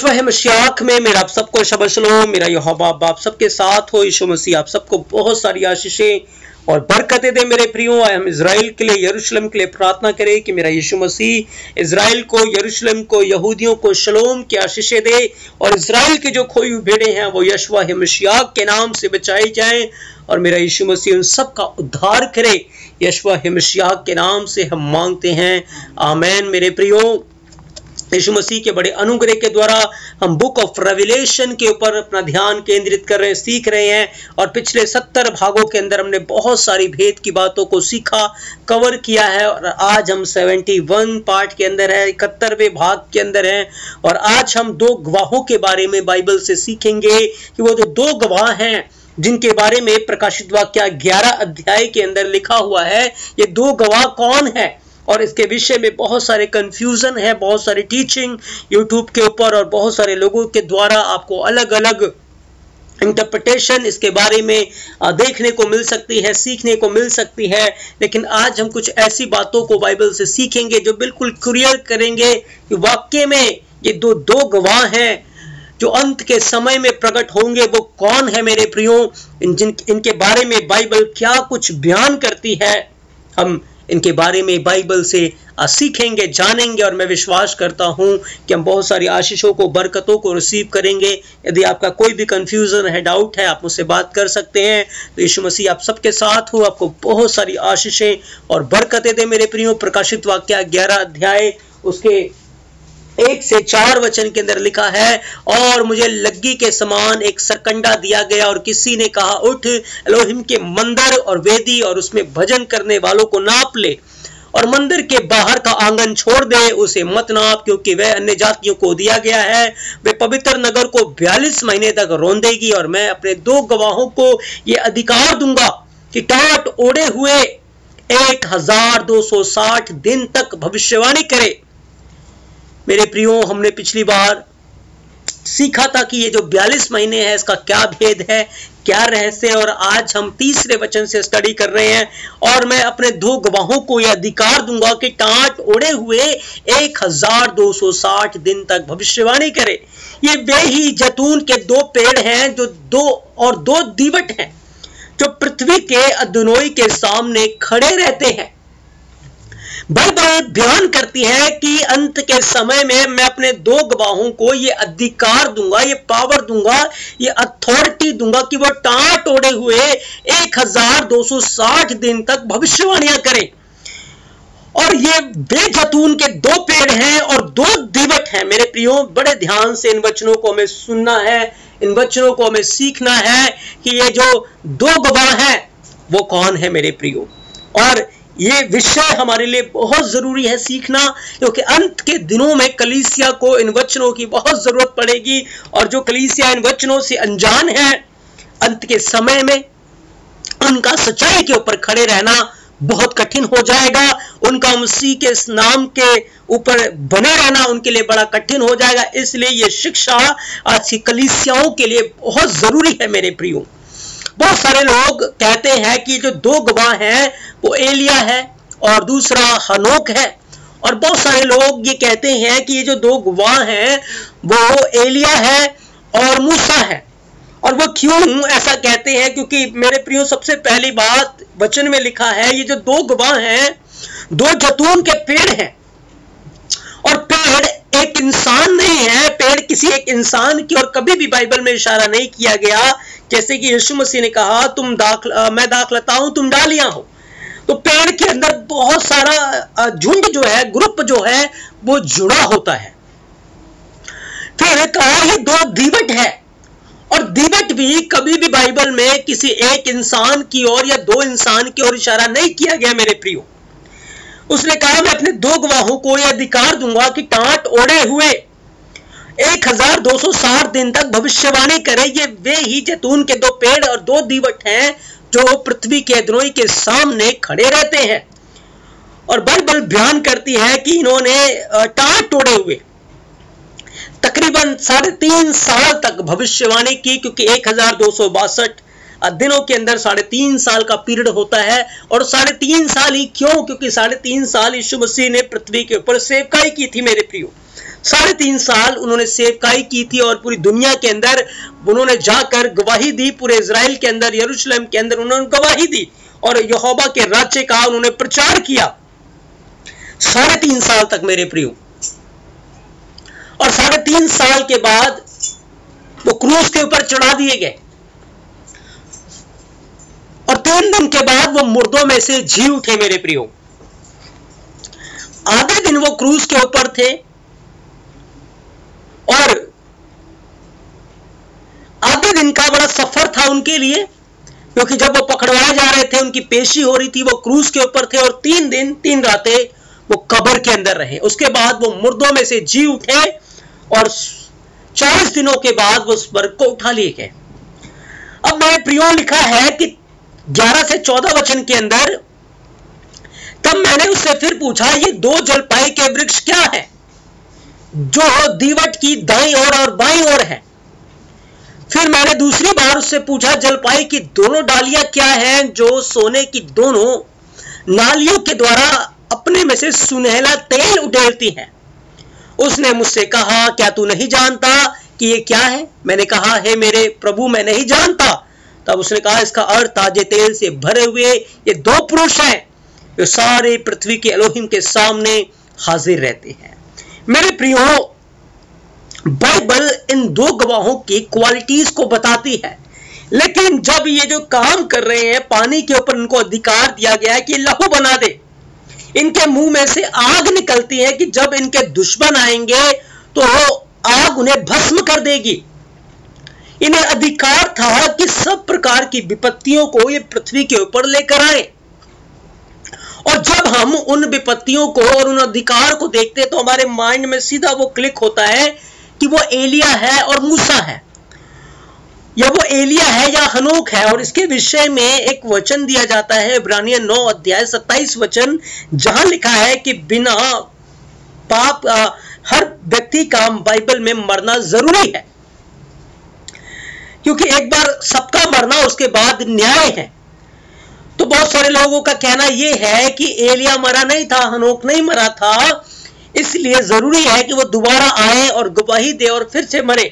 यीशु मसीह में मेरा आप सबको शबह शलोम। मेरा यहोवा आप सबके साथ हो। यीशु मसीह आप सबको बहुत सारी आशीषें और बरकतें दे। मेरे प्रियो, हम इजराइल के लिए, यरूशलेम के लिए प्रार्थना करें कि मेरा यीशु मसीह इजराइल को, यरूशलेम को, यहूदियों को शलोम की आशीषें दे और इजराइल के जो खोई हुई भेड़ें हैं वो यशवा मसीह के नाम से बचाई जाएं और मेरा यीशु मसीह उन सब का उद्धार करे। यशवा मसीह के नाम से हम मांगते हैं, आमीन। मेरे प्रियो, यीशु मसीह के बड़े अनुग्रह के द्वारा हम बुक ऑफ रेवलेशन के ऊपर अपना ध्यान केंद्रित कर रहे हैं, सीख रहे हैं और पिछले 70 भागों के अंदर हमने बहुत सारी भेद की बातों को सीखा, कवर किया है और आज हम 71 पार्ट के अंदर है, 71वें भाग के अंदर है और आज हम 2 गवाहों के बारे में बाइबल से सीखेंगे कि वो जो 2 गवाह हैं जिनके बारे में प्रकाशित वाक्य 11 अध्याय के अंदर लिखा हुआ है, ये 2 गवाह कौन है और इसके विषय में बहुत सारे कंफ्यूजन है, बहुत सारी टीचिंग यूट्यूब के ऊपर और बहुत सारे लोगों के द्वारा आपको अलग अलग इंटरप्रिटेशन इसके बारे में देखने को मिल सकती है, सीखने को मिल सकती है। लेकिन आज हम कुछ ऐसी बातों को बाइबल से सीखेंगे जो बिल्कुल क्लियर करेंगे कि वाकई में ये दो गवाह हैं जो अंत के समय में प्रकट होंगे, वो कौन है मेरे प्रियो। इनके बारे में बाइबल क्या कुछ बयान करती है, हम इनके बारे में बाइबल से सीखेंगे, जानेंगे और मैं विश्वास करता हूं कि हम बहुत सारी आशीषों को, बरकतों को रिसीव करेंगे। यदि आपका कोई भी कंफ्यूजन है, डाउट है, आप मुझसे बात कर सकते हैं। तो यीशु मसीह आप सबके साथ हो, आपको बहुत सारी आशीषें और बरकतें दे मेरे प्रियो। प्रकाशित वाक्य 11 अध्याय उसके 1 से 4 वचन के अंदर लिखा है, और मुझे लग्गी के समान एक सरकंडा दिया गया और किसी ने कहा, उठ एलोहिम के मंदिर और वेदी और उसमें भजन करने वालों को नाप ले और मंदिर के बाहर का आंगन छोड़ दे, उसे मत नाप, क्योंकि वह अन्य जातियों को दिया गया है। वे पवित्र नगर को 42 महीने तक रौंदेगी और मैं अपने 2 गवाहों को ये अधिकार दूंगा कि टाट ओढ़े हुए 1260 दिन तक भविष्यवाणी करे। मेरे प्रियो, हमने पिछली बार सीखा था कि ये जो 42 महीने है इसका क्या भेद है, क्या रहस्य है, और आज हम 3रे वचन से स्टडी कर रहे हैं। और मैं अपने 2 गवाहों को यह अधिकार दूंगा कि टाट ओढ़े हुए 1260 दिन तक भविष्यवाणी करे। ये वे ही जैतून के 2 पेड़ हैं जो 2 दीवट हैं जो पृथ्वी के अदनोई के सामने खड़े रहते हैं। बाइबल बयान करती है कि अंत के समय में मैं अपने 2 गवाहों को ये अधिकार दूंगा, ये पावर दूंगा, ये अथॉरिटी दूंगा कि वो टाट ओढ़े हुए 1260 दिन तक भविष्यवाणियां करें। और ये बेजैतून के 2 पेड़ हैं और 2 दीवट हैं। मेरे प्रियो, बड़े ध्यान से इन वचनों को हमें सुनना है, इन वचनों को हमें सीखना है कि ये जो 2 गवाह हैं वो कौन है मेरे प्रियो। और ये विषय हमारे लिए बहुत जरूरी है सीखना, क्योंकि अंत के दिनों में कलीसिया को इन वचनों की बहुत जरूरत पड़ेगी और जो कलीसिया इन वचनों से अनजान है, अंत के समय में उनका सच्चाई के ऊपर खड़े रहना बहुत कठिन हो जाएगा। उनका मसीह के इस नाम के ऊपर बने रहना उनके लिए बड़ा कठिन हो जाएगा। इसलिए ये शिक्षा आज की कलीसियाओं के लिए बहुत जरूरी है मेरे प्रियो। बहुत सारे लोग कहते हैं कि जो 2 गवाह हैं वो एलिया है और दूसरा हनोक है, और बहुत सारे लोग ये कहते हैं कि ये जो 2 गवाह हैं वो एलिया है और मूसा है। और वो क्यों ऐसा कहते हैं? क्योंकि मेरे प्रियो, सबसे पहली बात वचन में लिखा है, ये जो 2 गवाह हैं 2 जैतून के पेड़ हैं। और पेड़ एक इंसान नहीं है, पेड़ किसी एक इंसान की और कभी भी बाइबल में इशारा नहीं किया गया। जैसे कि यीशु मसीह ने कहा, मैं दाखलता हूं, तुम डालियां हो। तो पेड़ के अंदर बहुत सारा झुंड जो है, ग्रुप जो है वो जुड़ा होता है। फिर कहा ये 2 दीवट है, और दीवट भी कभी भी बाइबल में किसी एक इंसान की ओर या 2 इंसान की ओर इशारा नहीं किया गया मेरे प्रियो। उसने कहा, मैं अपने 2 गवाहों को यह अधिकार दूंगा कि टाट ओढ़े हुए 1260 दिन तक भविष्यवाणी करे। ये वे ही जैतून के 2 पेड़ और 2 दीवट हैं जो पृथ्वी के अदनोई के सामने खड़े रहते हैं। और बाइबल बयान करती है कि इन्होंने टाट ओढ़े हुए तकरीबन 3.5 साल तक भविष्यवाणी की, क्योंकि 1262 दिनों के अंदर 3.5 साल का पीरियड होता है। और 3.5 साल ही क्यों? क्योंकि 3.5 साल यीशु मसीह ने पृथ्वी के ऊपर सेवकाई की थी मेरे प्रियो। 3.5 साल उन्होंने सेवकाई की थी और पूरी दुनिया के अंदर उन्होंने जाकर गवाही दी। पूरे इजराइल के अंदर, यरूशलेम के अंदर उन्होंने गवाही दी और यहोवा के राज्य का उन्होंने प्रचार किया 3.5 साल तक मेरे प्रियो। और 3.5 साल के बाद वो क्रूस के ऊपर चढ़ा दिए गए और 3 दिन के बाद वो मुर्दों में से जी उठे मेरे प्रियो। आधे दिन वो क्रूस के ऊपर थे और आधे दिन का बड़ा सफर था उनके लिए, क्योंकि जब वो पकड़वाए जा रहे थे, उनकी पेशी हो रही थी, वो क्रूस के ऊपर थे और 3 दिन 3 रातें वो कब्र के अंदर रहे। उसके बाद वो मुर्दों में से जी उठे और 40 दिनों के बाद वो स्वर्ग को उठा लिए गए। अब मेरे प्रियो लिखा है कि 11 से 14 वचन के अंदर, तब मैंने उससे फिर पूछा, ये 2 जलपाई के वृक्ष क्या है जो दीवट की दाईं ओर और बाईं ओर है? फिर मैंने दूसरी बार उससे पूछा, जलपाई की दोनों डालियां क्या हैं जो सोने की दोनों नालियों के द्वारा अपने में से सुनहला तेल उड़ेलती हैं? उसने मुझसे कहा, क्या तू नहीं जानता कि ये क्या है? मैंने कहा, हे मेरे प्रभु, मैं नहीं जानता। तब उसने कहा, इसका अर्थ ताजे तेल से भरे हुए ये 2 पुरुष हैं जो सारे पृथ्वी के एलोहिम के सामने हाजिर रहते हैं। मेरे प्रियो, बाइबल इन 2 गवाहों की क्वालिटीज को बताती है, लेकिन जब ये जो काम कर रहे हैं, पानी के ऊपर इनको अधिकार दिया गया है कि लहू बना दे, इनके मुंह में से आग निकलती है कि जब इनके दुश्मन आएंगे तो आग उन्हें भस्म कर देगी। इन्हें अधिकार था कि सब प्रकार की विपत्तियों को ये पृथ्वी के ऊपर लेकर आए। और जब हम उन विपत्तियों को और उन अधिकार को देखते हैं तो हमारे माइंड में सीधा वो क्लिक होता है कि वो एलिया है और मूसा है, या वो एलिया है या हनोक है। और इसके विषय में एक वचन दिया जाता है, इब्रानियन 9 अध्याय 27 वचन, जहां लिखा है कि बिना पाप हर व्यक्ति का बाइबल में मरना जरूरी है, क्योंकि एक बार सबका मरना, उसके बाद न्याय है। तो बहुत सारे लोगों का कहना यह है कि एलिया मरा नहीं था, हनोक नहीं मरा था, इसलिए जरूरी है कि वो दोबारा आए और गवाही दे और फिर से मरे।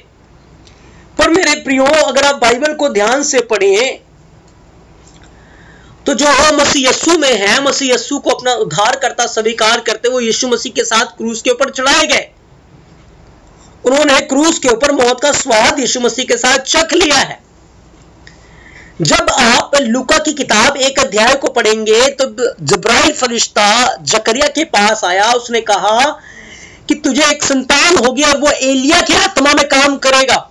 पर मेरे प्रियो, अगर आप बाइबल को ध्यान से पढ़ें तो जो मसीह यीशु में है, मसीह यीशु को अपना उद्धारकर्ता स्वीकार करते वो यीशु मसीह के साथ क्रूस के ऊपर चढ़ाए गए। उन्होंने क्रूस के ऊपर मौत का स्वाद यीशु मसीह के साथ चख लिया है। जब आप लूका की किताब 1 अध्याय को पढ़ेंगे तो जिब्राइल फरिश्ता जकरिया के पास आया, उसने कहा कि तुझे एक संतान होगी और वो एलिया की आत्मा में काम करेगा।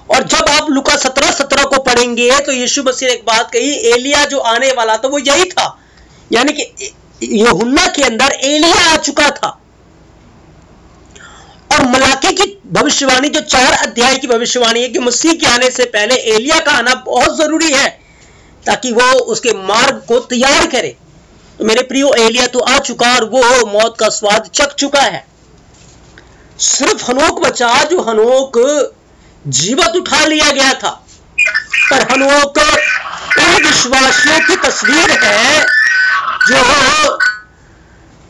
और जब आप लूका 17:17 को पढ़ेंगे तो यीशु मसीह ने एक बात कही, एलिया जो आने वाला था वो यही था, यानी कि यूहन्ना के अंदर एलिया आ चुका था। और मलाकी की भविष्यवाणी जो 4 अध्याय की भविष्यवाणी है कि मसीह के आने से पहले एलिया का आना बहुत जरूरी है ताकि वो उसके मार्ग को तैयार करे। तो मेरे प्रियो, एलिया तो आ चुका और वो मौत का स्वाद चख चुका है। सिर्फ हनोक बचा, जो हनोक जीवत उठा लिया गया था। पर हनोक उन विश्वासियों की तस्वीर है जो,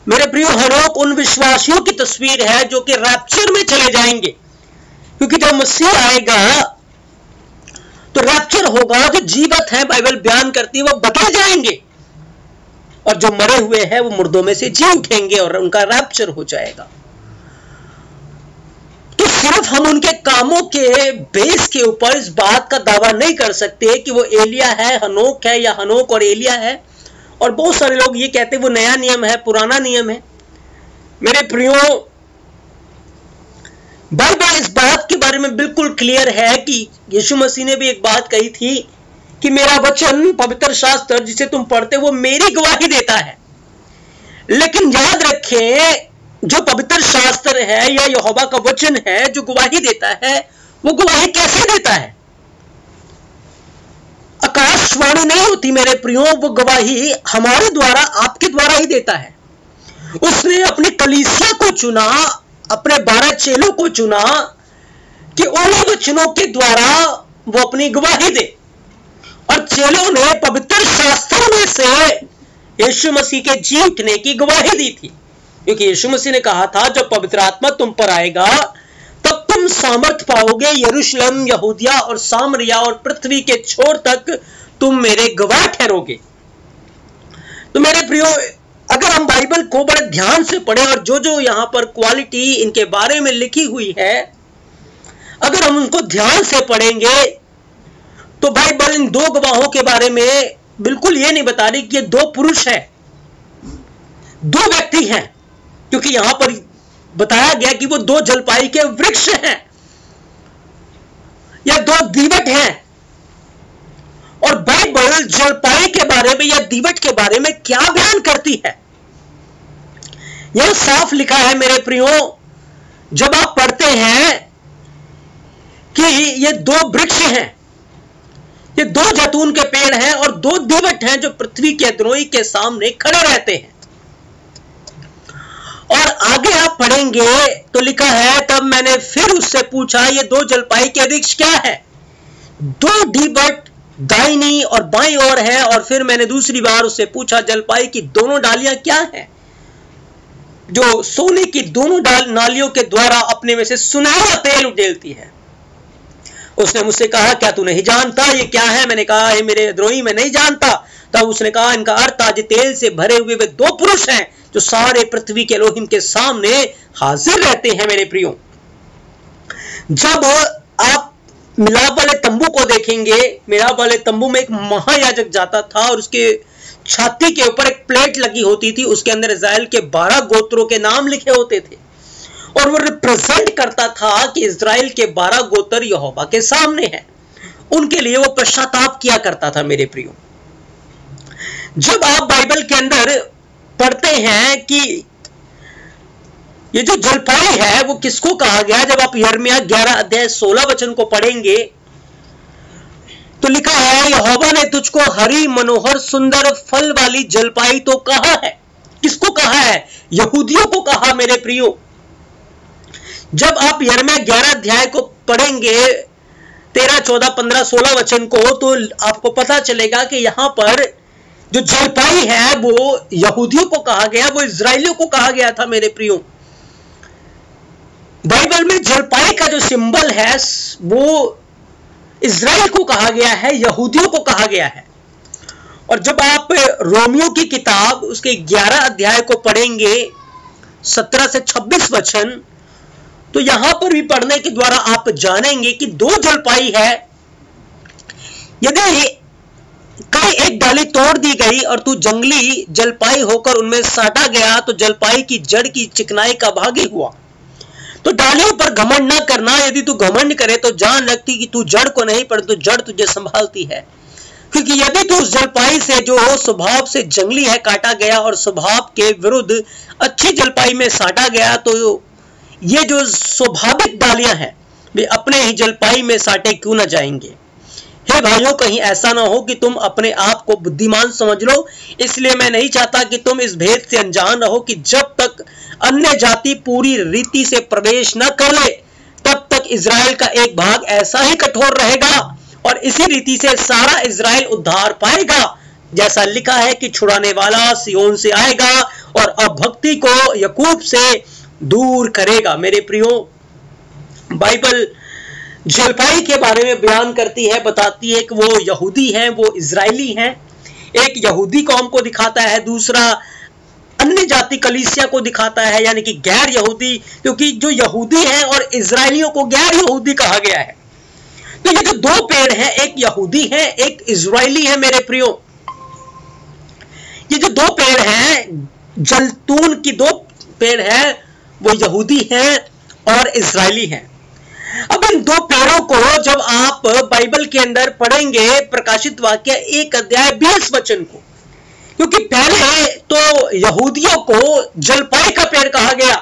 मेरे प्रियो, हनोक उन विश्वासियों की तस्वीर है जो कि रैप्चर में चले जाएंगे, क्योंकि जब मसीह आएगा तो रैप्चर होगा। जो जीवत है, बाइबल बयान करती है, वो बदल जाएंगे और जो मरे हुए हैं वो मुर्दों में से जी उठेंगे और उनका रैप्चर हो जाएगा। तो सिर्फ हम उनके कामों के बेस के ऊपर इस बात का दावा नहीं कर सकते कि वो एलिया है, हनोक है, या हनोक और एलिया है। और बहुत सारे लोग ये कहते हैं वो नया नियम है, पुराना नियम है। मेरे प्रियो, बाइबल इस बात के बारे में बिल्कुल क्लियर है कि यीशु मसीह ने भी एक बात कही थी कि मेरा वचन, पवित्र शास्त्र जिसे तुम पढ़ते वो मेरी गवाही देता है। लेकिन याद रखें, जो पवित्र शास्त्र है या यहोवा का वचन है जो गवाही देता है, वो गवाही कैसे देता है? आकाशवाणी नहीं होती मेरे प्रियो, वो गवाही हमारे द्वारा, आपके द्वारा ही देता है। उसने अपनी कलीसिया को चुना, अपने 12 चेलों को चुना कि उन वचनों के द्वारा वो अपनी गवाही दे। और चेलों ने पवित्र शास्त्रों में से यीशु मसीह के जी उठने की गवाही दी थी, क्योंकि यीशु मसीह ने कहा था जब पवित्र आत्मा तुम पर आएगा तब तुम सामर्थ पाओगे, यरूशलेम, यहूदिया और सामरिया और पृथ्वी के छोर तक तुम मेरे गवाह ठहरोगे। तो मेरे प्रियो, अगर हम बाइबल को बड़े ध्यान से पढ़ें और जो जो यहां पर क्वालिटी इनके बारे में लिखी हुई है, अगर हम उनको ध्यान से पढ़ेंगे तो बाइबल इन दो गवाहों के बारे में बिल्कुल ये नहीं बता रही कि ये दो पुरुष हैं, दो व्यक्ति हैं, क्योंकि यहां पर बताया गया कि वो दो जलपाई के वृक्ष हैं या दो दीवट हैं। और बाइबल जलपाई के बारे में या दीवट के बारे में क्या बयान करती है, यह साफ लिखा है मेरे प्रियो। जब आप पढ़ते हैं कि ये दो वृक्ष हैं, ये दो जैतून के पेड़ हैं और दो दीवट हैं जो पृथ्वी के द्रोही के सामने खड़े रहते हैं। और आगे आप पढ़ेंगे तो लिखा है, तब मैंने फिर उससे पूछा ये दो जलपाई के वृक्ष क्या है? दो दीवट दाहिनी और बाईं ओर है। और फिर मैंने दूसरी बार उससे पूछा जलपाई की दोनों डालियां क्या हैं, जो सोने की दोनों नालियों के द्वारा अपने में से सुनहरा तेल उड़ेलती है। उसने मुझसे कहा क्या तू नहीं जानता ये क्या है? मैंने कहा हे मेरे द्रोही, मैं नहीं जानता। तब उसने कहा इनका अर्थ आज तेल से भरे हुए वे दो पुरुष हैं जो सारे पृथ्वी के एलोहिम के सामने हाजिर रहते हैं। मेरे प्रियो, जब आप मिलाप वाले तंबू को देखेंगे, मिलाप वाले तंबू में एक महायाजक जाता था और उसके छाती के ऊपर एक प्लेट लगी होती थी, उसके अंदर इस्राएल के 12 गोत्रों के नाम लिखे होते थे और वो रिप्रेजेंट करता था कि इस्राएल के 12 गोत्र यहोवा के सामने हैं, उनके लिए वो पश्चाताप किया करता था। मेरे प्रियो, जब आप बाइबल के अंदर पढ़ते हैं कि ये जो जलपाई है वो किसको कहा गया, जब आप यिर्मयाह 11 अध्याय 16 वचन को पढ़ेंगे तो लिखा है यहोवा ने तुझको हरी मनोहर सुंदर फल वाली जलपाई तो कहा है। किसको कहा है? यहूदियों को कहा। मेरे प्रियो, जब आप यिर्मयाह 11 अध्याय को पढ़ेंगे 13, 14, 15, 16 वचन को, तो आपको पता चलेगा कि यहां पर जो जलपाई है वो यहूदियों को कहा गया, वो इजराइलियों को कहा गया था। मेरे प्रियो, बाइबल में जलपाई का जो सिंबल है वो इजराइल को कहा गया है, यहूदियों को कहा गया है। और जब आप रोमियो की किताब उसके 11 अध्याय को पढ़ेंगे 17 से 26 वचन, तो यहां पर भी पढ़ने के द्वारा आप जानेंगे कि दो जलपाई है। यदि कहीं एक डाली तोड़ दी गई और तू जंगली जलपाई होकर उनमें साटा गया तो जलपाई की जड़ की चिकनाई का भागी हुआ। तो डालियों पर घमंड न करना, यदि तू घमंड करे तो जान रखती कि तू जड़ को नहीं परंतु जड़ तुझे संभालती है। क्योंकि यदि तू उस जलपाई से जो स्वभाव से जंगली है काटा गया और स्वभाव के विरुद्ध अच्छी जलपाई में साटा गया, तो ये जो स्वाभाविक डालियां हैं वे अपने ही जलपाई में साटे क्यों न जाएंगे। हे भाइयों, कहीं ऐसा ना हो कि तुम अपने आप को बुद्धिमान समझ लो। इसलिए मैं नहीं चाहता कि तुम इस भेद से अनजान रहो कि जब तक अन्य जाति पूरी रीति से प्रवेश न कर ले तब तक इजराइल का एक भाग ऐसा ही कठोर रहेगा और इसी रीति से सारा इजराइल उद्धार पाएगा। जैसा लिखा है कि छुड़ाने वाला सियोन से आएगा और अभक्ति को याकूब से दूर करेगा। मेरे प्रियो, बाइबल जलपाई के बारे में बयान करती है, बताती है कि वो यहूदी हैं, वो इजरायली हैं। एक यहूदी कौम को दिखाता है, दूसरा अन्य जाति कलीसिया को दिखाता है, यानी कि गैर यहूदी, क्योंकि जो यहूदी हैं और इजरायलियों को गैर यहूदी कहा गया है। तो ये जो दो पेड़ हैं, एक यहूदी है, एक इजरायली है। मेरे प्रियो, ये जो दो पेड़ हैं, जैतून की दो पेड़ हैं, वो यहूदी हैं और इजरायली हैं। अब इन दो पेड़ों को जब आप बाइबल के अंदर पढ़ेंगे, प्रकाशित वाक्य 1 अध्याय 20 वचन को, क्योंकि पहले तो यहूदियों को जलपाई का पेड़ कहा गया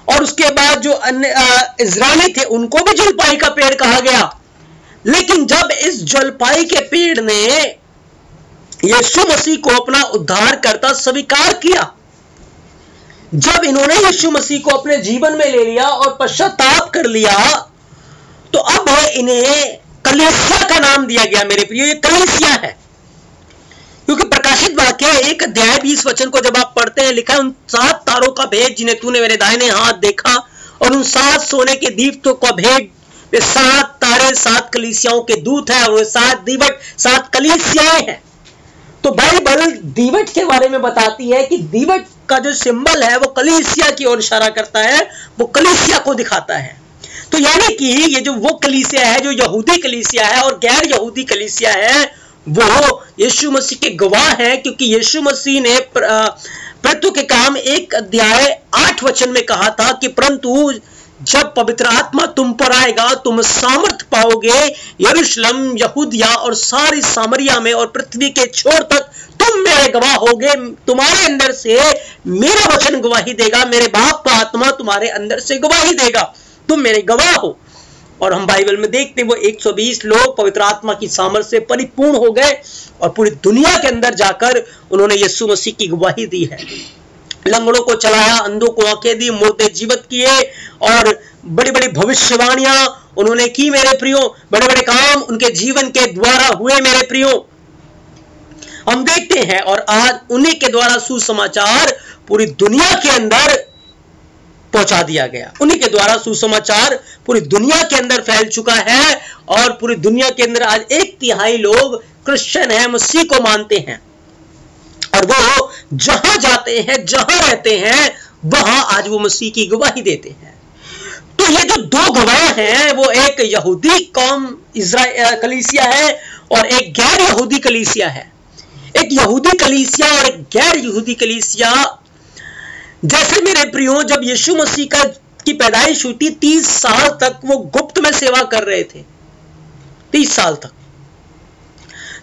और उसके बाद जो अन्य इजरायली थे उनको भी जलपाई का पेड़ कहा गया। लेकिन जब इस जलपाई के पेड़ ने यीशु मसीह को अपना उद्धारकर्ता स्वीकार किया, जब इन्होंने यीशु मसीह को अपने जीवन में ले लिया और पश्चाताप कर लिया, तो अब इन्हें कलीसिया का नाम दिया गया मेरे प्रियो, ये कलीसिया है। क्योंकि प्रकाशित वाक्य 1 अध्याय 20 वचन को जब आप पढ़ते हैं, लिखा है उन 7 तारों का भेद जिन्हें तूने मेरे दाहिने हाथ देखा, और उन 7 सोने के दीवटों का भेद। वे 7 तारे 7 कलीसियाओं के दूत हैं, और वे 7 दीवट 7 कलीसियाएं हैं। तो बाइबल दीवट के बारे में बताती है कि दीवट का जो सिंबल है वो कलीसिया की ओर इशारा करता है, वो कलीसिया को दिखाता है। तो यानी कि ये जो वो कलीसिया है, जो यहूदी कलीसिया है और गैर यहूदी कलीसिया है, वो यीशु मसीह के गवाह हैं। क्योंकि यीशु मसीह ने प्रभु के काम 1 अध्याय 8 वचन में कहा था कि परंतु जब पवित्र आत्मा तुम पर आएगा, तुम सामर्थ पाओगे, यरूशलेम, यहूदिया और सारी सामरिया में और पृथ्वी के छोर तक तुम मेरे गवाह होगे। तुम्हारे अंदर से मेरा वचन गवाही देगा, मेरे बाप का आत्मा तुम्हारे अंदर से गवाही देगा, तुम मेरे गवाह हो। और हम बाइबल में देखते हैं वो 120 लोग पवित्र आत्मा की सामर्थ से परिपूर्ण हो गए और पूरी दुनिया के अंदर जाकर उन्होंने यीशु मसीह की गवाही दी है। लंगड़ों को चलाया, अंधों को आंखें दी, मुर्दे जीवित किए, और बड़ी बड़ी भविष्यवाणियां उन्होंने की मेरे प्रियो। बड़े बड़े काम उनके जीवन के द्वारा हुए मेरे प्रियो, हम देखते हैं। और आज उन्हीं के द्वारा सुसमाचार पूरी दुनिया के अंदर पहुंचा दिया गया। उन्हीं के द्वारा सुसमाचार पूरी दुनिया के अंदर फैल चुका है, और पूरी दुनिया के अंदर आज 1/3 लोग क्रिश्चियन हैं, मसीह को मानते हैं, और वो जहां जाते हैं, जहां रहते हैं, वहां आज वो मसीह की गवाही देते हैं। तो ये जो 2 गवाह हैं, वो एक यहूदी कौम इज़राइल कलीसिया है और एक गैर यहूदी कलीसिया है। एक यहूदी कलीसिया और एक गैर यहूदी कलीसिया, जैसे मेरे प्रियो जब यीशु मसीह की पैदाइश हुई थी, 30 साल तक वो गुप्त में सेवा कर रहे थे। 30 साल तक,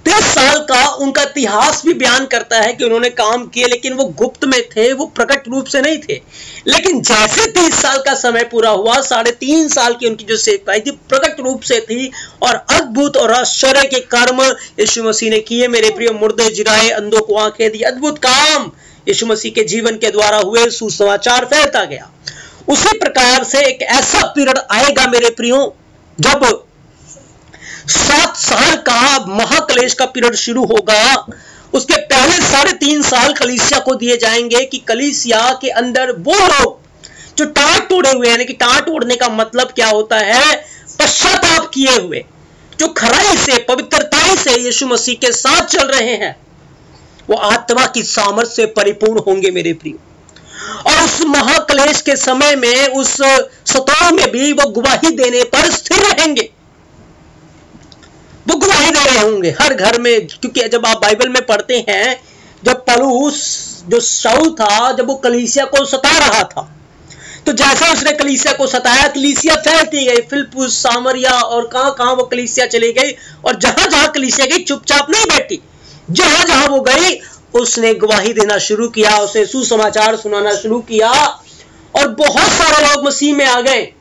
30 साल का उनका इतिहास भी बयान करता है कि उन्होंने काम किए, लेकिन वो गुप्त में थे, वो प्रकट रूप से नहीं थे। लेकिन जैसे 30 साल का समय पूरा हुआ, 3.5 साल की उनकी जो सेवकाई थी प्रकट रूप से थी, और अद्भुत और आश्चर्य के कर्म यीशु मसीह ने किए मेरे प्रिय। मुर्दे जिराए, अंधों को आंखें दी, अद्भुत काम यीशु मसीह के जीवन के द्वारा हुए, सुसमाचार फैलता गया। उसी प्रकार से एक ऐसा पीरियड आएगा मेरे प्रियो जब 7 साल का महाक्लेश का पीरियड शुरू होगा। उसके पहले 3.5 साल कलीसिया को दिए जाएंगे कि कलीसिया के अंदर वो लोग जो टाट तोड़े हुए, यानी कि टाट तोड़ने का मतलब क्या होता है, पश्चाताप किए हुए, जो खराई से, पवित्रताई से यीशु मसीह के साथ चल रहे हैं, वो आत्मा की सामर्थ से परिपूर्ण होंगे मेरे प्रिय। और उस महाक्लेश के समय में, उस सताव में भी वो गवाही देने पर स्थिर रहेंगे, वो गवाही दे रहे होंगे हर घर में। क्योंकि जब आप बाइबल में पढ़ते हैं, जब पौलुस जो शाऊल था, जब वो कलीसिया को सता रहा था, तो जैसा उसने कलीसिया को सताया, कलीसिया फैलती गई, फिलिप्पुस, सामरिया और कहां वो कलीसिया चली गई। और जहां जहां कलीसिया गई, चुपचाप नहीं बैठी, जहां जहां वो गई उसने गवाही देना शुरू किया, उसने सुसमाचार सुनाना शुरू किया, और बहुत सारे लोग मसीह में आ गए।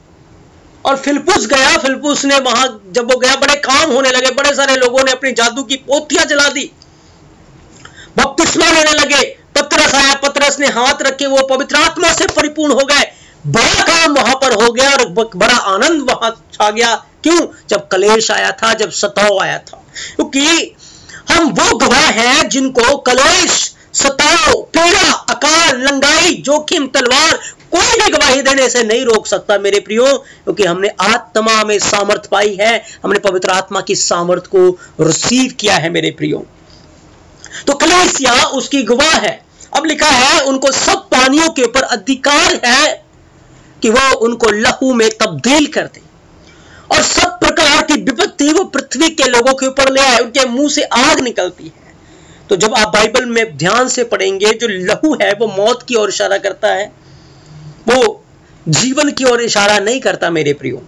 और फिलिप्पुस गया, फिलिप्पुस ने वहां जब वो गया, बड़े काम होने लगे, बड़े सारे लोगों ने अपनी जादू की पोथियां जला दी, बपतिस्मा लेने लगे। पतरस आया, पतरस ने हाथ रखे, वो पवित्र आत्मा से परिपूर्ण हो गए। बड़ा काम वहां पर हो गया और बड़ा आनंद वहां छा गया। क्यों? जब कलेश आया था, जब सताव आया था। क्योंकि हम वो गवाह हैं जिनको कलेश, सताव, पीड़ा, अकाल, लंगाई, जोखिम, तलवार कोई भी गवाही देने से नहीं रोक सकता मेरे प्रियो। क्योंकि हमने आत्मा में सामर्थ पाई है, हमने पवित्र आत्मा की सामर्थ को रिसीव किया है मेरे प्रियो। तो कलीसिया उसकी गवाह है। अब लिखा है, उनको सब पानियों के ऊपर अधिकार है कि वो उनको लहू में तब्दील कर दे, और सब प्रकार की विपत्ति वो पृथ्वी के लोगों के ऊपर ले आए। उनके मुंह से आग निकलती है। तो जब आप बाइबल में ध्यान से पढ़ेंगे, जो लहू है वो मौत की ओर इशारा करता है, वो जीवन की ओर इशारा नहीं करता मेरे प्रियो।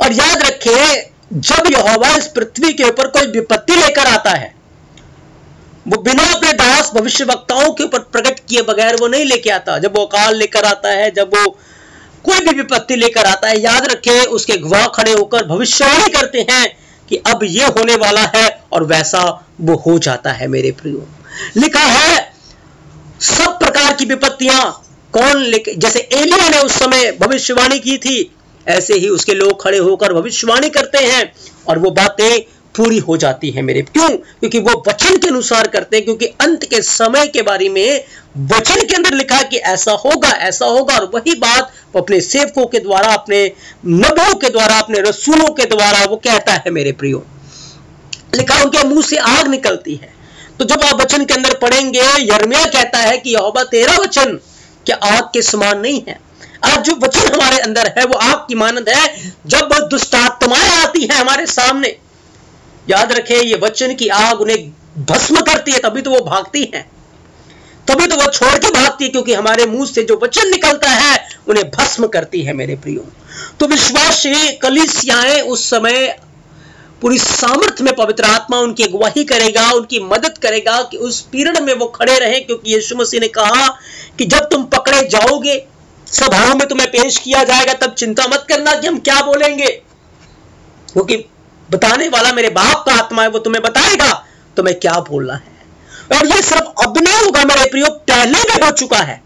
और याद रखें, जब यहोवा इस पृथ्वी के ऊपर कोई विपत्ति लेकर आता है, वो बिना अपने दास भविष्यवक्ताओं के ऊपर प्रकट किए बगैर वो नहीं लेके आता। जब वो अकाल लेकर आता है, जब वो कोई भी विपत्ति लेकर आता है, याद रखें उसके गवाह खड़े होकर भविष्यवाणी करते हैं कि अब ये होने वाला है, और वैसा वो हो जाता है मेरे प्रियो। लिखा है सब प्रकार की विपत्तियां कौन लेके, जैसे एलिया ने उस समय भविष्यवाणी की थी ऐसे ही उसके लोग खड़े होकर भविष्यवाणी करते हैं और वो बातें पूरी हो जाती है मेरे। क्यों? क्योंकि वो वचन के अनुसार करते हैं, क्योंकि अंत के समय के बारे में वचन के अंदर लिखा कि ऐसा होगा, ऐसा होगा, और वही बात वो अपने सेवकों के द्वारा, अपने नबियों के द्वारा, अपने रसूलों के द्वारा वो कहता है मेरे प्रियो। लिखा उनके मुंह से आग निकलती है। तो जब आप वचन के अंदर पढ़ेंगे, यिर्मयाह कहता है कि यहोवा तेरा वचन क्या आग के समान नहीं है। आज जो वचन हमारे अंदर है वो आग की मानद है। जब दुष्ट आत्माएं आती है हमारे सामने, याद रखें ये वचन की आग उन्हें भस्म करती है, तभी तो वो भागती है, तभी तो वो छोड़ के भागती है, क्योंकि हमारे मुंह से जो वचन निकलता है उन्हें भस्म करती है मेरे प्रियो। तो विश्वासी कलीसियाएं उस समय पूरी सामर्थ्य में पवित्र आत्मा उनकी अगुवाई करेगा, उनकी मदद करेगा कि उस पीरियड में वो खड़े रहें, क्योंकि यीशु मसीह ने कहा कि जब तुम पकड़े जाओगे, सभाओं में तुम्हें पेश किया जाएगा, तब चिंता मत करना कि हम क्या बोलेंगे, क्योंकि बताने वाला मेरे बाप का आत्मा है, वो तुम्हें बताएगा तुम्हें क्या बोलना है। और ये सिर्फ अब नहीं होगा मेरे प्रियो, पहले भी हो चुका है,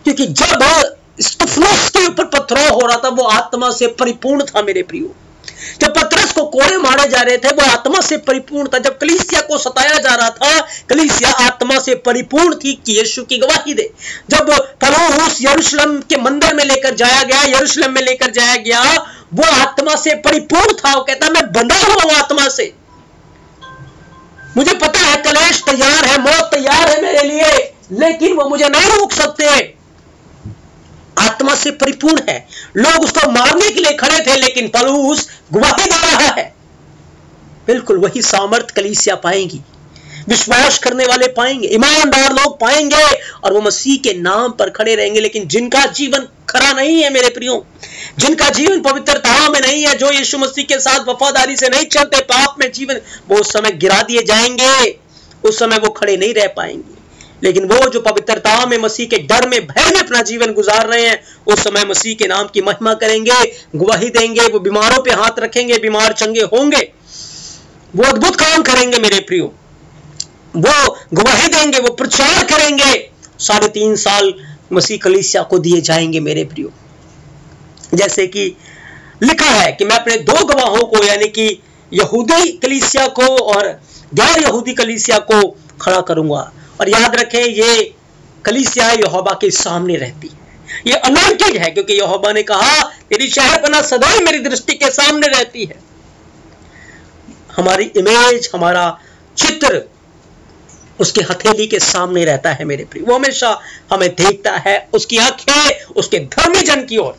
क्योंकि जब स्तिफनुस के ऊपर पथराव हो रहा था वो आत्मा से परिपूर्ण था मेरे प्रियो। जब पतरस को कोड़े मारे जा रहे थे वो आत्मा से परिपूर्ण था। जब कलीसिया को सताया जा रहा था, कलीसिया आत्मा से परिपूर्ण थी कि यीशु की गवाही दे। जब पौलुस यरूशलेम के मंदिर में लेकर जाया गया, यरूशलेम में लेकर जाया गया, वो आत्मा से परिपूर्ण था। वो कहता मैं बंधा हुआ हूं आत्मा से, मुझे पता है कलेश तैयार है, मौत तैयार है मेरे लिए, लेकिन वो मुझे नहीं रोक सकते। आत्मा से परिपूर्ण है। लोग उसको मारने के लिए खड़े थे, लेकिन पौलुस गवाही दे रहा है। बिल्कुल वही सामर्थ कलीसिया पाएंगी, विश्वास करने वाले पाएंगे, ईमानदार लोग पाएंगे, और वो मसीह के नाम पर खड़े रहेंगे। लेकिन जिनका जीवन खरा नहीं है मेरे प्रियो, जिनका जीवन पवित्रता में नहीं है, जो यीशु मसीह के साथ वफादारी से नहीं चलते, पाप में जीवन, वो उस समय गिरा दिए जाएंगे, उस समय वो खड़े नहीं रह पाएंगे। लेकिन वो जो पवित्रता में, मसीह के डर में, भय में अपना जीवन गुजार रहे हैं, उस समय मसीह के नाम की महिमा करेंगे, गवाही देंगे, वो बीमारों पे हाथ रखेंगे, बीमार चंगे होंगे, वो अद्भुत काम करेंगे मेरे प्रियो, वो गवाही देंगे, वो प्रचार करेंगे। 3.5 साल मसीह कलीसिया को दिए जाएंगे मेरे प्रियो। जैसे कि लिखा है कि मैं अपने 2 गवाहों को, यानी कि यहूदी कलीसिया को और गैर यहूदी कलीसिया को खड़ा करूंगा। और याद रखें ये कलीसिया यहोवा के सामने रहती है, ये अनॉइंटेड है, क्योंकि यहोवा ने कहा तेरी शहरपनाह सदैव मेरी दृष्टि के सामने रहती है। हमारी इमेज, हमारा चित्र उसके हथेली के सामने रहता है मेरे प्रिय। वो हमेशा हमें देखता है, उसकी आंखें उसके धर्मी जन की ओर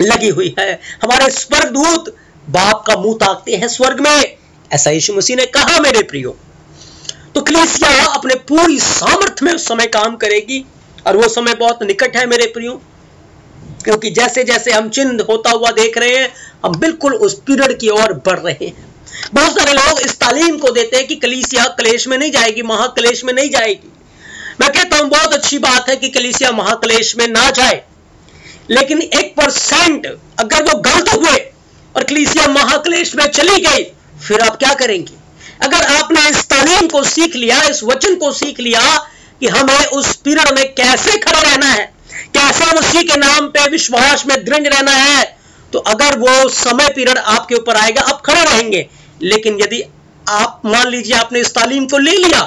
लगी हुई है। हमारे स्वर्गदूत बाप का मुंह ताकते हैं स्वर्ग में, ऐसा यीशु मसीह ने कहा मेरे प्रियो। तो कलीसिया अपने पूरी सामर्थ्य में उस समय काम करेगी, और वो समय बहुत निकट है मेरे प्रियो, क्योंकि जैसे जैसे हम चिन्ह होता हुआ देख रहे हैं, हम बिल्कुल उस पीरियड की ओर बढ़ रहे हैं। बहुत सारे लोग इस तालीम को देते हैं कि कलीसिया क्लेश में नहीं जाएगी, महाक्लेश में नहीं जाएगी। मैं कहता हूं बहुत अच्छी बात है कि कलीसिया महाक्लेश में ना जाए, लेकिन 1% अगर वो गलत हुए और कलीसिया महाक्लेश में चली गई, फिर आप क्या करेंगे? अगर आपने इस तालीम को सीख लिया, इस वचन को सीख लिया कि हमें उस पीरियड में कैसे खड़ा रहना है, कैसे मसीह के नाम पे विश्वास में दृढ़ रहना है, तो अगर वो समय पीरियड आपके ऊपर आएगा, आप खड़े रहेंगे। लेकिन यदि आप मान लीजिए आपने इस तालीम को ले लिया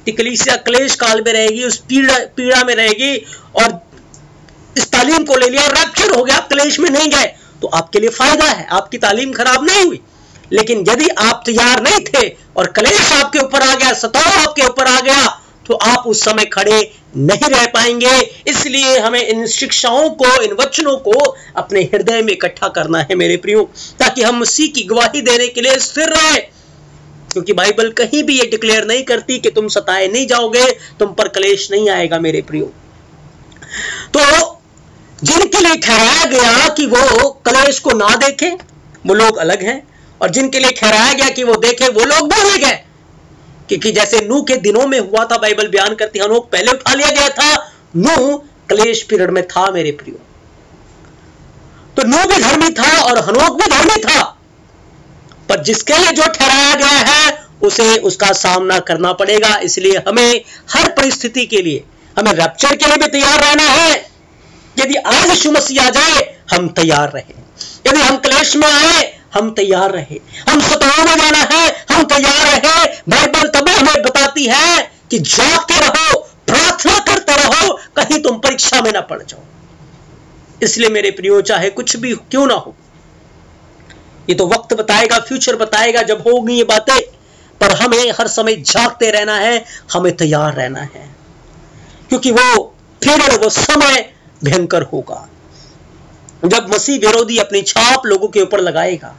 कि कलीसिया क्लेश काल में रहेगी, उस पीड़ा में रहेगी, और इस तालीम को ले लिया, रैप्चर हो गया, आप क्लेश में नहीं गए, तो आपके लिए फायदा है, आपकी तालीम खराब नहीं हुई। लेकिन यदि आप तैयार नहीं थे और क्लेश आपके ऊपर आ गया, सताव आपके ऊपर आ गया, तो आप उस समय खड़े नहीं रह पाएंगे। इसलिए हमें इन शिक्षाओं को, इन वचनों को अपने हृदय में इकट्ठा करना है मेरे प्रियो, ताकि हम मसीह की गवाही देने के लिए स्थिर रहे। क्योंकि बाइबल कहीं भी ये डिक्लेयर नहीं करती कि तुम सताए नहीं जाओगे, तुम पर क्लेश नहीं आएगा मेरे प्रियो। तो जिनके लिए ठहराया गया कि वो क्लेश को ना देखें, वो लोग अलग हैं, और जिनके लिए ठहराया गया कि वो देखें, वो लोग बोले गए। क्योंकि जैसे नूह के दिनों में हुआ था, बाइबल बयान करती है, हनोक पहले उठा लिया गया था, नूह क्लेश पीरियड में था मेरे प्रियो। तो नूह भी धर्मी था और हनोक भी धर्मी था, पर जिसके लिए जो ठहराया गया है उसे उसका सामना करना पड़ेगा। इसलिए हमें हर परिस्थिति के लिए, हमें रैप्चर के लिए भी तैयार रहना है यदि आज यीशु मसीह आ जाए, हम तैयार रहे। यदि हम क्लेश में आए, हम तैयार रहे। हम सताव में जाना है, हम तैयार रहे। बाइबल तभी हमें बताती है कि जागते रहो, प्रार्थना करते रहो, कहीं तुम परीक्षा में ना पड़ जाओ। इसलिए मेरे प्रियो, चाहे कुछ भी क्यों ना हो, ये तो वक्त बताएगा, फ्यूचर बताएगा जब होगी ये बातें, पर हमें हर समय जागते रहना है, हमें तैयार रहना है, क्योंकि वो पीरियड, वो समय भयंकर होगा जब मसीह विरोधी अपनी छाप लोगों के ऊपर लगाएगा।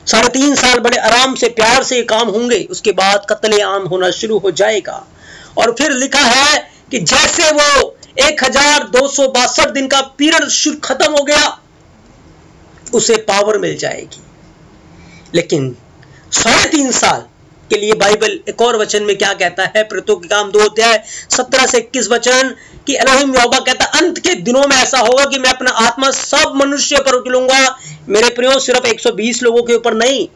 3.5 साल बड़े आराम से, प्यार से काम होंगे, उसके बाद कत्लेआम होना शुरू हो जाएगा। और फिर लिखा है कि जैसे वो 1262 दिन का पीरियड खत्म हो गया, उसे पावर मिल जाएगी। लेकिन 3.5 साल के लिए बाइबल एक और वचन में क्या कहता है, प्रेरितों के काम 2 अध्याय 17 से 21 वचन, कि एलोहिम यहोवा कहता, अंत के दिनों में ऐसा होगा कि मैं अपना आत्मा सब मनुष्य पर उड़ूंगा। मेरे प्रियो, सिर्फ 120 लोगों के ऊपर नहीं,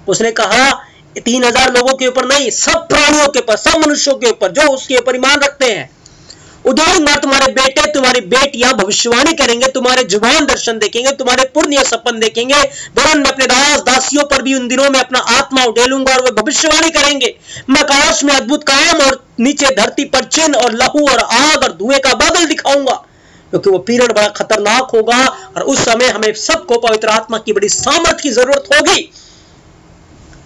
उसने कहा 3000 लोगों के ऊपर नहीं, सब प्राणियों के ऊपर, सब मनुष्यों के ऊपर जो उसके ऊपर ईमान रखते हैं। उदाहरण, तुम्हारे बेटे, तुम्हारी बेटियां भविष्यवाणी करेंगे, तुम्हारे जुबान दर्शन देखेंगे, तुम्हारे पुण्य सपन देखेंगे। वरन मैं अपने दास दासियों पर भी उन दिनों में अपना आत्मा उड़ेलूंगा और वे भविष्यवाणी करेंगे। मैं आकाश में अद्भुत काम और नीचे धरती पर चिन्ह और लहू और आग और धुएं का बादल दिखाऊंगा, क्योंकि वो पीरियड बड़ा खतरनाक होगा। और उस समय हमें सबको पवित्र आत्मा की बड़ी सामर्थ की जरूरत होगी,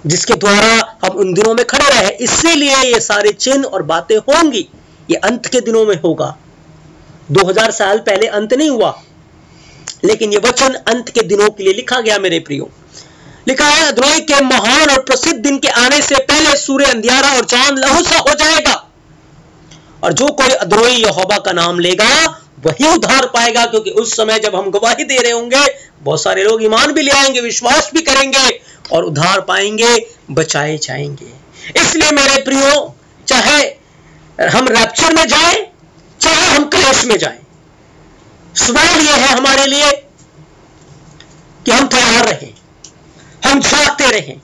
जिसके द्वारा हम उन दिनों में खड़े रहे। इसीलिए ये सारे चिन्ह और बातें होंगी। ये अंत के दिनों में होगा। 2000 साल पहले अंत नहीं हुआ, लेकिन ये वचन अंत के दिनों के लिए लिखा गया। मेरे प्रियो, लिखा है, अद्रोही के महान और प्रसिद्ध दिन के आने से पहले सूर्य अंधियारा और चांद लहू सा हो जाएगा, और जो कोई अद्रोही यहोवा का नाम लेगा वही उद्धार पाएगा। क्योंकि उस समय जब हम गवाही दे रहे होंगे, बहुत सारे लोग ईमान भी ले आएंगे, विश्वास भी करेंगे और उद्धार पाएंगे, बचाए जाएंगे। इसलिए मेरे प्रियो, चाहे हम रैप्चर में जाएं, चाहे हम क्लेश में जाएं, सवाल यह है हमारे लिए कि हम तैयार रहें, हम जागते रहें,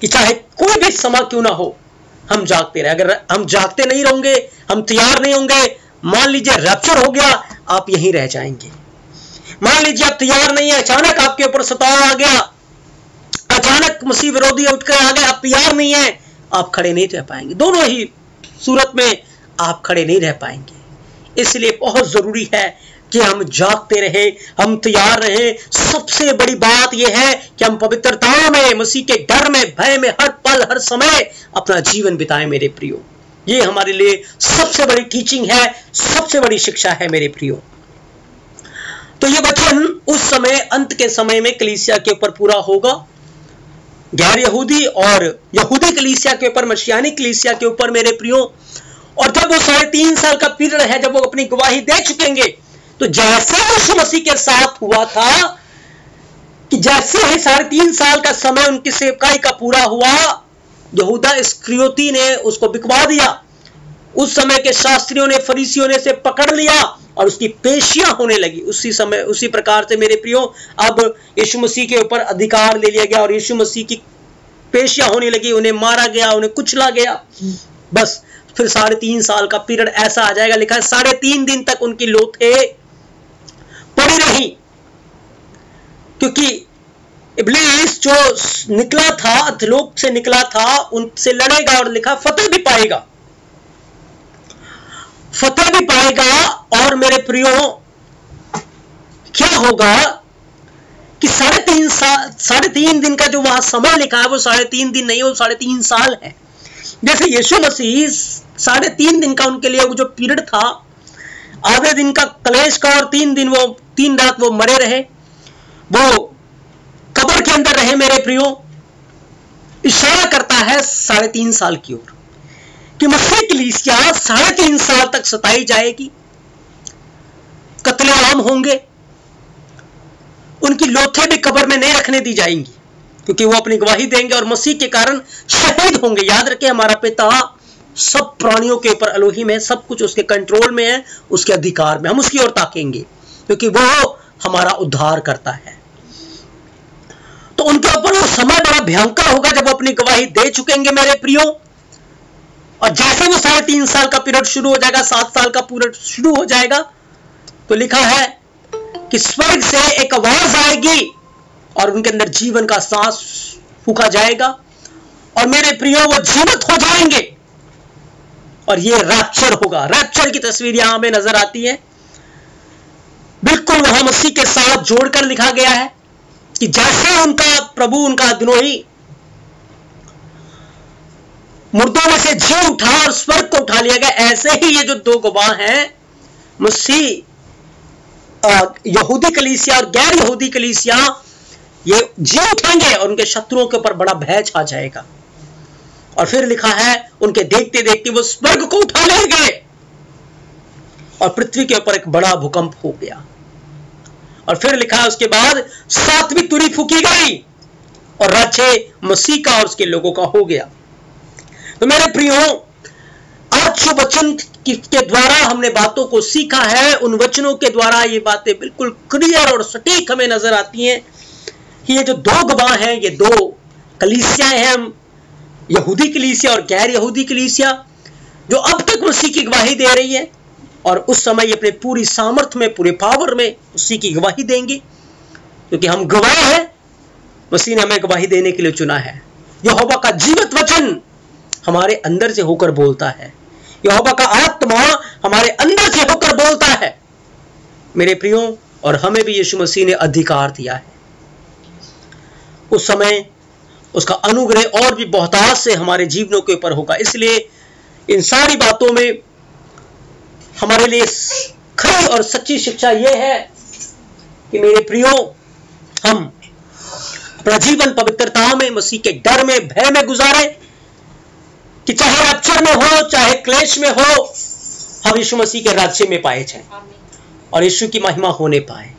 कि चाहे कोई भी समय क्यों ना हो, हम जागते रहे। अगर हम जागते नहीं रहेंगे, हम तैयार नहीं होंगे, मान लीजिए रैप्चर हो गया, आप यहीं रह जाएंगे। मान लीजिए आप तैयार नहीं है, अचानक आपके ऊपर सताव आ गया, अचानक मसीह विरोधी उठकर आ गए, आप तैयार नहीं है, आप खड़े नहीं रह पाएंगे। दोनों ही सूरत में आप खड़े नहीं रह पाएंगे। इसलिए बहुत जरूरी है कि हम जागते रहे, हम तैयार रहे। सबसे बड़ी बात यह है कि हम पवित्रता में, मसीह के डर में, भय में हर पल हर समय अपना जीवन बिताएं। मेरे प्रियो, ये हमारे लिए सबसे बड़ी टीचिंग है, सबसे बड़ी शिक्षा है। मेरे प्रियो, तो ये वचन उस समय, अंत के समय में कलीसिया के ऊपर पूरा होगा, गैर यहूदी और यहूदी कलीसिया के ऊपर, मसीहानी कलीसिया के ऊपर। मेरे प्रियो, और जब वो 3.5 साल का पीरियड है, जब वो अपनी गवाही दे चुकेंगे, तो जैसे यीशु मसीह के साथ हुआ था कि जैसे ही 3.5 साल का समय उनकी सेवकाई का पूरा हुआ, यहूदा इस्करियोती ने उसको बिकवा दिया। उस समय के शास्त्रियों ने, फरीसियों ने से पकड़ लिया और उसकी पेशियां होने लगी। उसी समय, उसी प्रकार से मेरे प्रियो, अब यीशु मसीह के ऊपर अधिकार ले लिया गया और यीशु मसीह की पेशियां होने लगी, उन्हें मारा गया, उन्हें कुचला गया। बस फिर 3.5 साल का पीरियड ऐसा आ जाएगा। लिखा है 3.5 दिन तक उनकी लोथें पड़ी रही, क्योंकि इब्लीस जो निकला था, अधोलोक से निकला था, उनसे लड़ेगा और लिखा फतेह भी पाएगा, फतेह भी पाएगा। और मेरे प्रियो, क्या होगा कि 3.5 दिन का जो वहां समय लिखा है, वो 3.5 दिन नहीं, वो 3.5 साल है। जैसे यीशु मसीह 3.5 दिन का उनके लिए वो जो पीरियड था, आधे दिन का क्लेश का और 3 रात वो मरे रहे, वो कब्र के अंदर रहे। मेरे प्रियो, इशारा करता है 3.5 साल की ओर, कि मसीह कलीसिया 3.5 साल तक सताई जाएगी, कत्लेआम होंगे, उनकी लोथें भी कब्र में नहीं रखने दी जाएंगी, क्योंकि वो अपनी गवाही देंगे और मसीह के कारण शहीद होंगे। याद रखें, हमारा पिता सब प्राणियों के ऊपर एलोहिम है, सब कुछ उसके कंट्रोल में है, उसके अधिकार में। हम उसकी ओर ताकेंगे, क्योंकि वो हमारा उद्धार करता है। तो उनके ऊपर वो समय बड़ा भयंकर होगा जब वो अपनी गवाही दे चुकेंगे। मेरे प्रियो, और जैसे वो 3.5 साल का पीरियड शुरू हो जाएगा, 7 साल का पीरियड शुरू हो जाएगा, तो लिखा है कि स्वर्ग से एक आवाज आएगी और उनके अंदर जीवन का सांस फूंका जाएगा और मेरे प्रियो वो जीवित हो जाएंगे और ये रैप्चर होगा। रैप्चर की तस्वीर यहां हमें नजर आती है, बिल्कुल वहां मसीह के साथ जोड़कर लिखा गया है कि जैसे उनका प्रभु उनका अदनोही मुर्दों में से जी उठा और स्वर्ग को उठा लिया गया, ऐसे ही ये जो दो गवाह हैं मसीह यहूदी कलीसिया और गैर यहूदी कलीसिया, ये जी उठेंगे और उनके शत्रुओं के ऊपर बड़ा भय छा जाएगा। और फिर लिखा है उनके देखते देखते वो स्वर्ग को उठा ले गए और पृथ्वी के ऊपर एक बड़ा भूकंप हो गया। और फिर लिखा है उसके बाद सातवीं तुरी फूकी गई और राज्य मसीह का और उसके लोगों का हो गया। तो मेरे प्रियो, आज जो वचन के द्वारा हमने बातों को सीखा है, उन वचनों के द्वारा ये बातें बिल्कुल क्लियर और सटीक हमें नजर आती हैं कि ये जो दो गवाह हैं, ये दो कलीसियाएं हैं, यहूदी कलीसिया और गैर यहूदी कलीसिया, जो अब तक मसीह की गवाही दे रही है और उस समय ये अपने पूरी सामर्थ्य में, पूरे पावर में मसीह की गवाही देंगे, क्योंकि हम गवाह हैं। मसीह ने हमें गवाही देने के लिए चुना है। यहोवा का जीवित वचन हमारे अंदर से होकर बोलता है, यहोवा का आत्मा हमारे अंदर से होकर बोलता है मेरे प्रियो, और हमें भी यीशु मसीह ने अधिकार दिया है। उस समय उसका अनुग्रह और भी बहुतायत से हमारे जीवनों के ऊपर होगा। इसलिए इन सारी बातों में हमारे लिए खरी और सच्ची शिक्षा यह है कि मेरे प्रियो, हम अपना जीवन पवित्रता में, मसीह के डर में, भय में गुजारे, कि चाहे रैप्चर में हो, चाहे क्लेश में हो, हम यीशु मसीह के राज्य में पाए जाएं और यीशु की महिमा होने पाए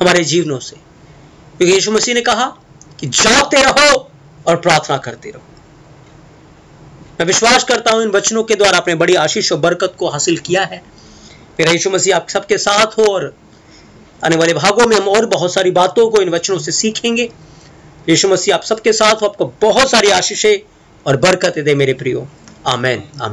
हमारे जीवनों से, क्योंकि यीशु मसीह ने कहा कि जागते रहो और प्रार्थना करते रहो। मैं विश्वास करता हूं इन वचनों के द्वारा आपने बड़ी आशीष और बरकत को हासिल किया है। मेरा यीशु मसीह आप सबके साथ हो और आने वाले भागों में हम और बहुत सारी बातों को इन वचनों से सीखेंगे। यीशु मसीह आप सबके साथ हो, आपको बहुत सारी आशीषें और बरकतें दे मेरे प्रियो। आमीन आमीन।